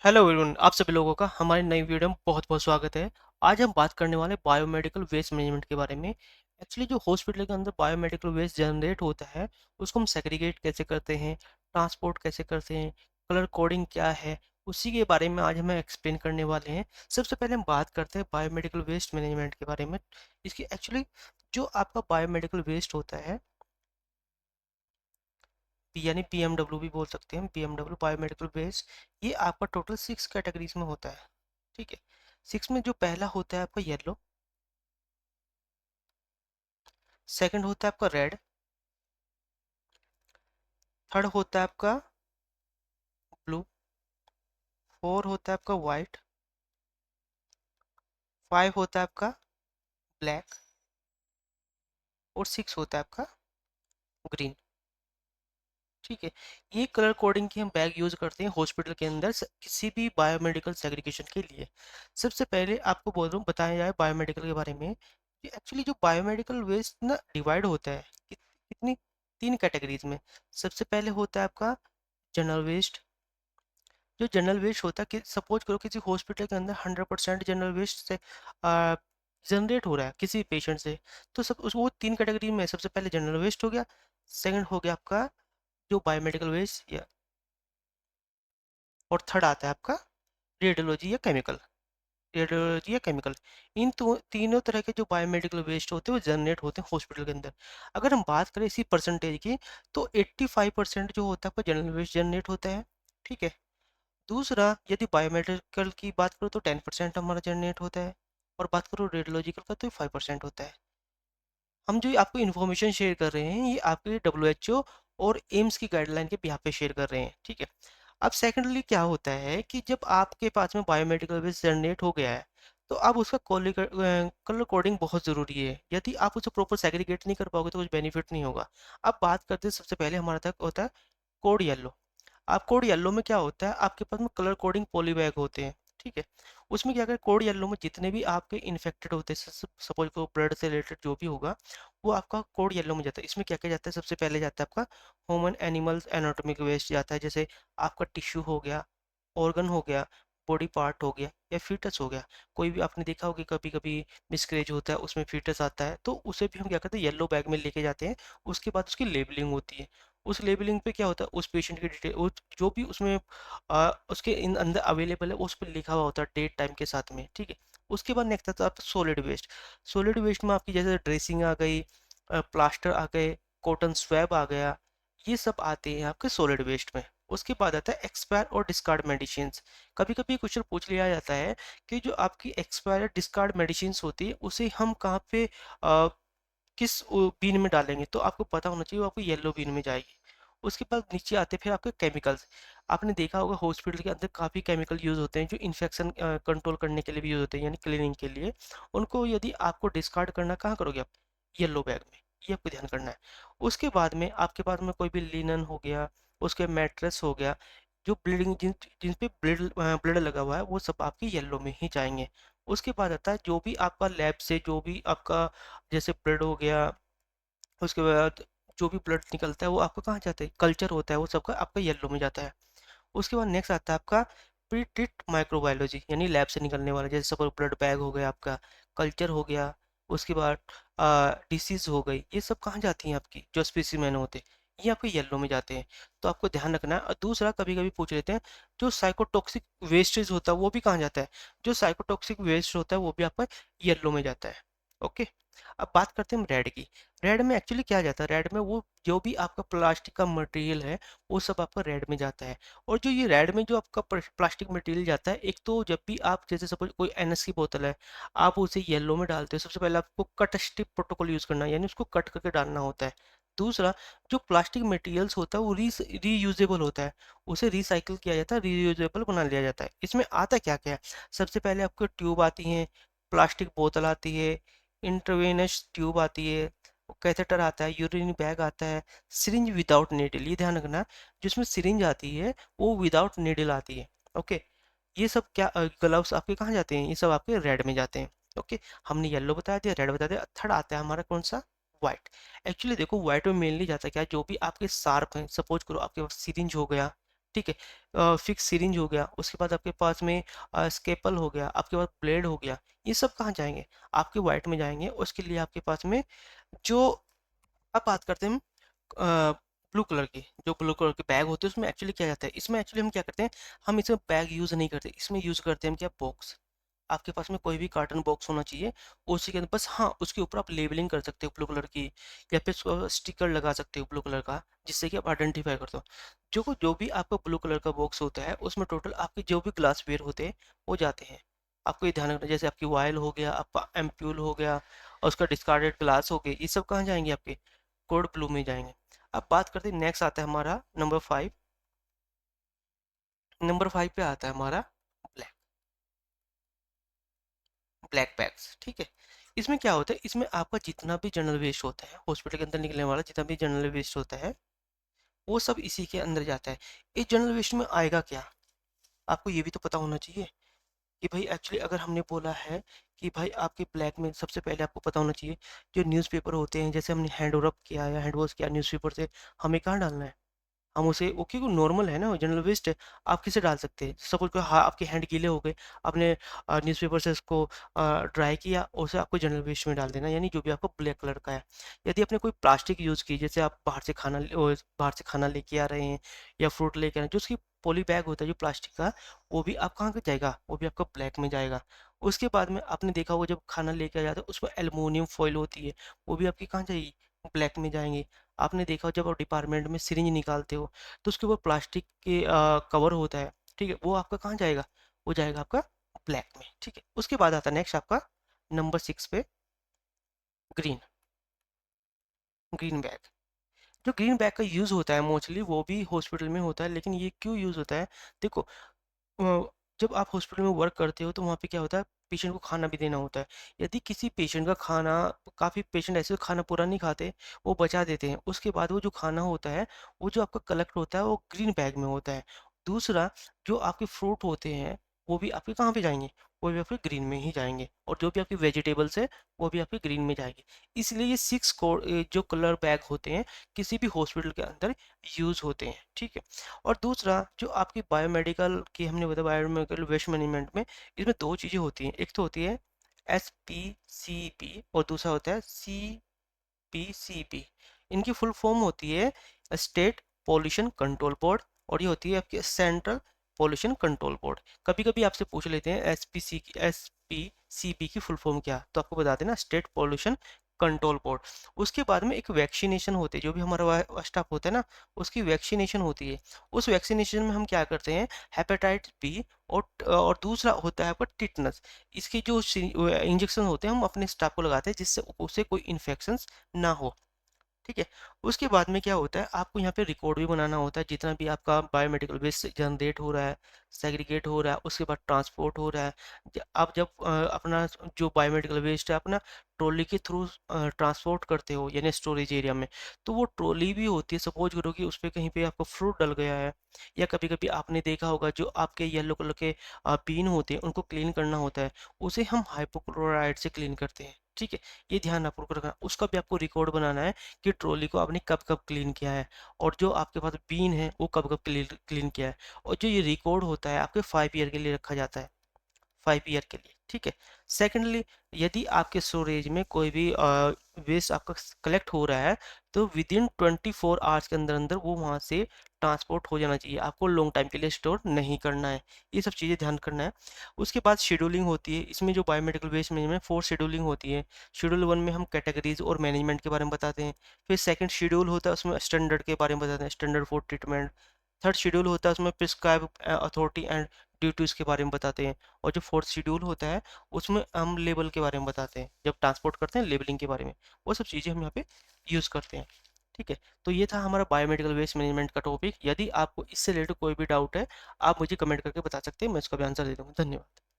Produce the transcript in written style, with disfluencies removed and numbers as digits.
Hello everyone, आप सभी लोगों का हमारी नई वीडियो में बहुत बहुत स्वागत है। आज हम बात करने वाले बायोमेडिकल वेस्ट मैनेजमेंट के बारे में। एक्चुअली जो हॉस्पिटल के अंदर बायोमेडिकल वेस्ट जनरेट होता है उसको हम सेग्रीगेट कैसे करते हैं, ट्रांसपोर्ट कैसे करते हैं, कलर कोडिंग क्या है, उसी के बारे में आज हमें एक्सप्लेन करने वाले हैं। सबसे पहले हम बात करते हैं बायोमेडिकल वेस्ट मैनेजमेंट के बारे में। इसकी एक्चुअली जो आपका बायोमेडिकल वेस्ट होता है, यानी पीएमडब्ल्यू भी बोल सकते हैं, पीएमडब्ल्यू बायोमेडिकल वेस्ट, ये आपका टोटल 6 कैटेगरीज में होता है। ठीक है। 6 में जो पहला होता है आपका येलो, सेकंड होता है आपका रेड, थर्ड होता है आपका ब्लू, फोर होता है आपका वाइट, फाइव होता है आपका ब्लैक और सिक्स होता है आपका ग्रीन। ठीक है। ये कलर कोडिंग की हम बैग यूज करते हैं हॉस्पिटल के अंदर किसी भी बायोमेडिकल सेग्रीगेशन के लिए। सबसे पहले आपको बोल रहा हूँ, बताया जाए बायोमेडिकल के बारे में। एक्चुअली जो बायोमेडिकल वेस्ट ना डिवाइड होता है कितनी, 3 कैटेगरीज में। सबसे पहले होता है आपका जनरल वेस्ट। जो जनरल वेस्ट होता है कि सपोज करो किसी हॉस्पिटल के अंदर 100% जनरल वेस्ट से जनरेट हो रहा है किसी पेशेंट से, तो सब वो 3 कैटेगरी में। सबसे पहले जनरल वेस्ट हो गया, सेकंड हो गया आपका जो बायोमेडिकल वेस्ट, या और थर्ड आता है आपका रेडियोलॉजी या केमिकल। रेडियोलॉजी या केमिकल, इन तीनों तरह के जो बायोमेडिकल वेस्ट होते हैं वो जनरेट होते हैं हॉस्पिटल के अंदर। अगर हम बात करें इसी परसेंटेज की, तो 85% जो होता है आपका जनरल वेस्ट जनरेट होता है। ठीक है। दूसरा, यदि बायोमेडिकल की बात करो तो 10% हमारा जनरेट होता है, और बात करो रेडियोलॉजिकल का तो 5% होता है। हम जो आपको इन्फॉर्मेशन शेयर कर रहे हैं ये आपके डब्ल्यू और एम्स की गाइडलाइन के बिहाफ पे शेयर कर रहे हैं। ठीक है। अब सेकेंडली क्या होता है कि जब आपके पास में बायोमेडिकल वेस्ट जनरेट हो गया है, तो अब उसका कलर कोडिंग बहुत ज़रूरी है। यदि आप उसे प्रॉपर सेग्रीगेट नहीं कर पाओगे तो कुछ बेनिफिट नहीं होगा। अब बात करते हैं, सबसे पहले हमारा तक होता है कोड येलो। आप कोड येलो में क्या होता है, आपके पास में कलर कोडिंग पॉली बैग होते हैं। ठीक है। उसमें क्या करें, कोड येलो में जितने भी आपके इन्फेक्टेड होते हैं, सपोज को ब्लड से रिलेटेड जो भी होगा, वो आपका कोड येलो में जाता है। इसमें क्या क्या जाता है, सबसे पहले जाता है आपका ह्यूमन एनिमल्स एनाटॉमिक वेस्ट जाता है, जैसे आपका टिश्यू हो गया, ऑर्गन हो गया, बॉडी पार्ट हो गया, या फीटस हो गया। कोई भी आपने देखा होगा कभी कभी मिसकैरेज होता है, उसमें फीटस आता है, तो उसे भी हम क्या करते हैं, येलो बैग में लेके जाते हैं। उसके बाद उसकी लेबलिंग होती है। उस लेबलिंग पे क्या होता है, उस पेशेंट की डिटेल, जो भी उसमें उसके इन अंदर अवेलेबल है वो उस पर लिखा हुआ होता है डेट टाइम के साथ में। ठीक है। उसके बाद नेक्स्ट आता है आपका सॉलिड वेस्ट। सॉलिड वेस्ट में आपकी जैसे ड्रेसिंग आ गई, प्लास्टर आ गए, कॉटन स्वैब आ गया, ये सब आते हैं आपके सॉलिड वेस्ट में। उसके बाद आता है एक्सपायर और डिस्कार्ड मेडिसिन। कभी कभी क्वेश्चन पूछ लिया जाता है कि जो आपकी एक्सपायर डिस्कार्ड मेडिसिन होती है उसे हम कहाँ पे किस बीन में डालेंगे, तो आपको पता होना चाहिए वो आपको येलो बीन में जाएगी। उसके बाद नीचे आते हैं फिर आपके केमिकल्स। आपने देखा होगा हॉस्पिटल के अंदर काफ़ी केमिकल यूज़ होते हैं जो इन्फेक्शन कंट्रोल करने के लिए भी यूज़ होते हैं, यानी क्लीनिंग के लिए। उनको यदि आपको डिस्कार्ड करना, कहाँ करोगे आप, येलो बैग में। ये आपको ध्यान करना है। उसके बाद में आपके पास में कोई भी लिनन हो गया, उसके मैट्रेस हो गया, जो ब्लीडिंग जिन जिन पे ब्लड ब्लड लगा हुआ है, वो सब आपके येलो में ही जाएंगे। उसके बाद आता है जो भी आपका लैब से जो भी आपका जैसे ब्लड हो गया, उसके बाद जो भी ब्लड निकलता है वो आपका कहाँ जाता है, कल्चर होता है, वो सबका आपका येलो में जाता है। उसके बाद नेक्स्ट आता है आपका प्री ट्रीट माइक्रोबायोलॉजी, यानी लैब से निकलने वाला, जैसे सपोज ब्लड बैग हो गया आपका, कल्चर हो गया, उसके बाद डिसीज हो गई, ये सब कहाँ जाती हैं आपकी जो स्पेसिमेन होते हैं, ये आपके येलो में जाते हैं। तो आपको ध्यान रखना है। और दूसरा, कभी कभी पूछ लेते हैं जो साइकोटॉक्सिक वेस्टेज होता है वो भी कहाँ जाता है, जो साइकोटॉक्सिक वेस्ट होता है वो भी आपका येलो में जाता है। ओके। अब बात करते हैं हम रेड की। रेड में एक्चुअली क्या जाता है, रेड में वो जो भी आपका प्लास्टिक का मटेरियल है वो सब आपका रेड में जाता है। और जो ये रेड में जो आपका प्लास्टिक मटेरियल जाता है, एक तो जब भी आप जैसे सपोज कोई एनएस की बोतल है, आप उसे येलो में डालते हो, सबसे पहले आपको कट स्टिप प्रोटोकॉल यूज करना है, यानी उसको कट करके डालना होता है। दूसरा, जो प्लास्टिक मटेरियल्स होता है वो रीयूजेबल होता है, उसे रिसाइकिल किया जाता है, रीयूजेबल बना लिया जाता है। इसमें आता क्या क्या है, सबसे पहले आपको ट्यूब आती है, प्लास्टिक बोतल आती है, इंट्रावेनस ट्यूब आती है, कैथेटर आता है, यूरिन बैग आता है, सिरिंज विदाउट नीडल, ये ध्यान रखना, जिसमें सिरिंज आती है वो विदाउट नीडल आती है। ओके। ये सब क्या ग्लव्स आपके कहाँ जाते हैं, ये सब आपके रेड में जाते हैं। ओके। हमने येलो बता दिया, रेड बता दिया, थर्ड आता है हमारा कौन सा, व्हाइट। एक्चुअली देखो व्हाइट में मेनली जाता है क्या, जो भी आपके शार्प हैं, सपोज करो आपके पास सिरिंज हो गया, ठीक है। फिक्स सिरिंज हो गया, उसके बाद आपके पास में स्केपल हो गया, आपके पास ब्लेड हो गया, ये सब कहाँ जाएंगे? आपके वाइट में जाएंगे। उसके लिए आपके पास में जो, अब बात करते हैं ब्लू कलर की, जो ब्लू कलर के बैग होते हैं उसमें एक्चुअली क्या जाता है, इसमें एक्चुअली हम क्या करते हैं, हम इसमें बैग यूज़ नहीं करते, इसमें यूज़ करते हैं हम क्या, बॉक्स। आपके पास में कोई भी कार्टन बॉक्स होना चाहिए, उसी के अंदर बस, हाँ उसके ऊपर आप लेबलिंग कर सकते हो ब्लू कलर की, या फिर स्टिकर लगा सकते हो ब्लू कलर का, जिससे कि आप आइडेंटिफाई करते हो। जो भी आपका ब्लू कलर का बॉक्स होता है उसमें टोटल आपके जो भी ग्लास वेयर होते हैं वो जाते हैं। आपको ये ध्यान रखना, जैसे आपकी वायल हो गया, आपका एम्प्यूल हो गया, और उसका डिस्कार्डेड ग्लास हो गए, ये सब कहाँ जाएंगे, आपके कोड ब्लू में जाएंगे। अब बात करते हैं, नेक्स्ट आता है हमारा नंबर 5। नंबर 5 पे आता है हमारा ब्लैक, ब्लैक बैग्स। ठीक है, इसमें क्या होता है, इसमें आपका जितना भी जनरल वेस्ट होता है, हॉस्पिटल के अंदर निकलने वाला जितना भी जनरल वेस्ट होता है, वो सब इसी के अंदर जाता है। इस जनरल वेस्ट में आएगा क्या, आपको ये भी तो पता होना चाहिए कि भाई एक्चुअली अगर हमने बोला है कि भाई आपके ब्लैक में, सबसे पहले आपको पता होना चाहिए जो न्यूज़पेपर होते हैं, जैसे हमने हैंड ओवर किया या हैंड वॉश किया न्यूज़पेपर से, हमें कहाँ डालना है, हम उसे, वो क्योंकि नॉर्मल है ना, जनरल वेस्ट है, आप किसे डाल सकते हैं, सपोज को, हाँ आपके हैंड गीले हो गए, आपने न्यूज़पेपर से उसको ड्राई किया और उसे आपको जनरल वेस्ट में डाल देना, यानी जो भी आपको ब्लैक कलर का है। यदि आपने कोई प्लास्टिक यूज़ की, जैसे आप बाहर से खाना लेके आ रहे हैं या फ्रूट लेके आ रहे हैं, जो उसकी पॉली बैग होता है जो प्लास्टिक का, वो भी आप कहाँ पे जाएगा, वो भी आपका ब्लैक में जाएगा। उसके बाद में आपने देखा होगा जब खाना लेके आ जाता है उसमें एल्युमिनियम फॉइल होती है, वो भी आपकी कहाँ जाएगी, ब्लैक में जाएंगे। आपने देखा हो जब आप डिपार्टमेंट में सिरिंज निकालते हो तो उसके ऊपर प्लास्टिक के कवर होता है, ठीक है, वो आपका कहाँ जाएगा, वो जाएगा आपका ब्लैक में। ठीक है, उसके बाद आता है नेक्स्ट आपका नंबर 6 पे, ग्रीन, ग्रीन बैग। जो ग्रीन बैग का यूज़ होता है मोस्टली वो भी हॉस्पिटल में होता है, लेकिन ये क्यों यूज़ होता है, देखो, जब आप हॉस्पिटल में वर्क करते हो तो वहाँ पे क्या होता है, पेशेंट को खाना भी देना होता है। यदि किसी पेशेंट का खाना, काफ़ी पेशेंट ऐसे खाना पूरा नहीं खाते, वो बचा देते हैं, उसके बाद वो जो खाना होता है वो जो आपका कलेक्ट होता है वो ग्रीन बैग में होता है। दूसरा, जो आपके फ्रूट होते हैं वो भी आपके कहाँ पे जाएंगे, वो भी आपके ग्रीन में ही जाएंगे, और जो भी आपकी वेजिटेबल्स है वो भी आपके ग्रीन में जाएंगे। इसलिए ये 6 कोड जो कलर बैग होते हैं किसी भी हॉस्पिटल के अंदर यूज़ होते हैं। ठीक है, और दूसरा जो आपकी बायोमेडिकल की हमने बताया, बायोमेडिकल वेस्ट मैनेजमेंट में इसमें दो चीज़ें होती हैं, एक तो होती है SPCP और दूसरा होता है CPCP। इनकी फुल फॉर्म होती है स्टेट पोल्यूशन कंट्रोल बोर्ड, और ये होती है आपकी सेंट्रल पोल्यूशन कंट्रोल बोर्ड। कभी कभी आपसे पूछ लेते हैं SPCP की फुल फॉर्म क्या, तो आपको बता देना स्टेट पोल्यूशन कंट्रोल बोर्ड। उसके बाद में एक वैक्सीनेशन होते हैं, जो भी हमारा स्टाफ होता है ना, उसकी वैक्सीनेशन होती है। उस वैक्सीनेशन में हम क्या करते हैं, हेपेटाइटिस बी, और दूसरा होता है आपका टिटनस। इसके जो इंजेक्शन होते हैं हम अपने स्टाफ को लगाते हैं जिससे उसे कोई इन्फेक्शन ना हो। ठीक है, उसके बाद में क्या होता है, आपको यहाँ पे रिकॉर्ड भी बनाना होता है, जितना भी आपका बायोमेडिकल वेस्ट जनरेट हो रहा है, सेग्रीगेट हो रहा है, उसके बाद ट्रांसपोर्ट हो रहा है। आप जब अपना जो बायोमेडिकल वेस्ट है अपना ट्रॉली के थ्रू ट्रांसपोर्ट करते हो, यानी स्टोरेज एरिया में, तो वो ट्रॉली भी होती है, सपोज करो कि उस पर कहीं पे आपका फ्रूट डल गया है, या कभी कभी आपने देखा होगा जो आपके येलो कलर के बीन होते हैं उनको क्लीन करना होता है, उसे हम हाइपोक्लोराइड से क्लीन करते हैं। ठीक है, ये ध्यान आपको रखना, उसका भी आपको रिकॉर्ड बनाना है कि ट्रॉली को आपने कब कब क्लीन किया है, और जो आपके पास बीन है वो कब कब क्लीन क्लीन किया है। और जो ये रिकॉर्ड होता है आपके 5 ईयर के लिए रखा जाता है, 5 ईयर के लिए। ठीक है, सेकेंडली, यदि आपके स्टोरेज में कोई भी वेस्ट आपका कलेक्ट हो रहा है तो विद इन 24 आवर्स के अंदर अंदर वो वहाँ से ट्रांसपोर्ट हो जाना चाहिए, आपको लॉन्ग टाइम के लिए स्टोर नहीं करना है। ये सब चीज़ें ध्यान करना है। उसके बाद शेड्यूलिंग होती है, इसमें जो बायोमेडिकल वेस्ट मैनेजमेंट 4 शेड्यूलिंग होती है। शेड्यूल 1 में हम कैटेगरीज और मैनेजमेंट के बारे में बताते हैं। फिर सेकंड शेड्यूल होता है उसमें स्टैंडर्ड के बारे में बताते हैं, standard for treatment. Third schedule होता है उसमें प्रिस्क्राइब अथॉरिटी एंड ड्यूटीज़ के बारे में बताते हैं। और जो फोर्थ शेड्यूल होता है उसमें हम लेबल के बारे में बताते हैं, जब ट्रांसपोर्ट करते हैं लेबलिंग के बारे में, वो सब चीज़ें हम यहाँ पे यूज़ करते हैं। ठीक है, तो ये था हमारा बायोमेडिकल वेस्ट मैनेजमेंट का टॉपिक। यदि आपको इससे रिलेटेड कोई भी डाउट है आप मुझे कमेंट करके बता सकते हैं, मैं इसका भी आंसर दे दूँगा। धन्यवाद।